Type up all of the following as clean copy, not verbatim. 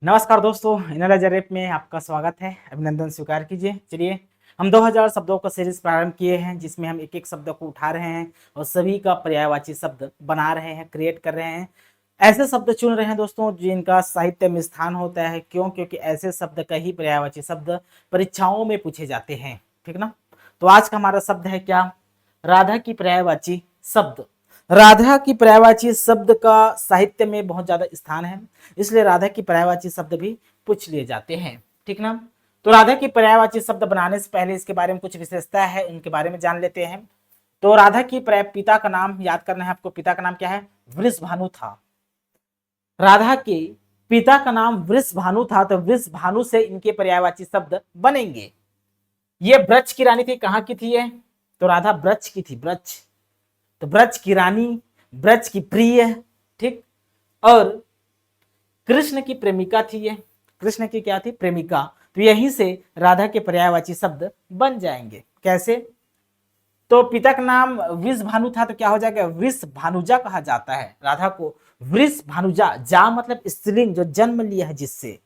नमस्कार दोस्तों, analyser app में आपका स्वागत है। अभिनंदन स्वीकार कीजिए। चलिए, हम 2000 शब्दों का सीरीज प्रारंभ किए हैं, जिसमें हम एक एक शब्द को उठा रहे हैं और सभी का पर्यायवाची शब्द बना रहे हैं, क्रिएट कर रहे हैं। ऐसे शब्द चुन रहे हैं दोस्तों जिनका साहित्य में स्थान होता है। क्यों? क्योंकि ऐसे शब्द का ही पर्यायवाची शब्द परीक्षाओं में पूछे जाते हैं। ठीक ना? तो आज का हमारा शब्द है क्या? राधा की पर्यायवाची शब्द। राधा की पर्यायवाची शब्द का साहित्य में बहुत ज्यादा स्थान है, इसलिए राधा की पर्यायवाची शब्द भी पूछ लिए जाते हैं। ठीक ना? तो राधा की पर्यायवाची शब्द बनाने से पहले इसके बारे में कुछ विशेषता है, उनके बारे में जान लेते हैं। तो राधा की पिता का नाम याद करना है आपको। पिता का नाम क्या है? वृषभानु था। राधा के पिता का नाम वृषभानु था, तो वृषभानु से इनके पर्यायवाची शब्द बनेंगे। ये ब्रज की रानी थी। कहाँ की थी ये? तो राधा ब्रज की थी। ब्रज, तो ब्रज की रानी, ब्रज की प्रिय। ठीक। और कृष्ण की प्रेमिका थी ये। कृष्ण की क्या थी? प्रेमिका। तो यहीं से राधा के पर्यायवाची शब्द बन जाएंगे। कैसे? तो पिता का नाम वृषभानु था, तो क्या हो जाएगा? वृषभानुजा कहा जाता है राधा को। वृषभानुजा, जा मतलब स्त्रीलिंग, जो जन्म लिया है जिससे,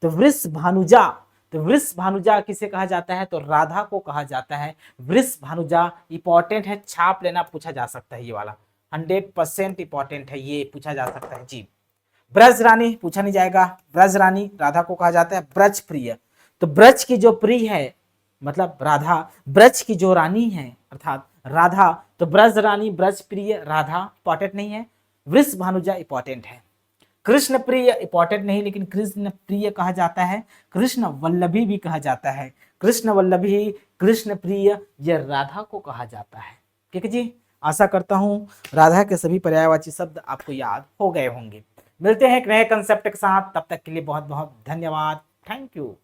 तो वृषभानुजा। तो वृषभानुजा किसे कहा जाता है? तो राधा को कहा जाता है वृषभानुजा। इंपॉर्टेंट है, छाप लेना, पूछा जा सकता है ये वाला। 100% इंपॉर्टेंट है, ये पूछा जा सकता है जी। ब्रज रानी पूछा नहीं जाएगा। ब्रज रानी राधा को कहा जाता है ब्रज प्रिय। तो ब्रज की जो प्रिय है मतलब राधा, ब्रज की जो रानी है अर्थात राधा, तो ब्रज रानी, ब्रज प्रिय, राधा इंपॉर्टेंट नहीं है। वृषभानुजा इंपॉर्टेंट है। कृष्ण प्रिय इंपॉर्टेंट नहीं, लेकिन कृष्ण प्रिय कहा जाता है, कृष्ण वल्लभी भी कहा जाता है। कृष्ण वल्लभी, कृष्ण प्रिय, यह राधा को कहा जाता है। ठीक है जी। आशा करता हूं राधा के सभी पर्यायवाची शब्द आपको याद हो गए होंगे। मिलते हैं एक नए कंसेप्ट के साथ, तब तक के लिए बहुत बहुत धन्यवाद। Thank you.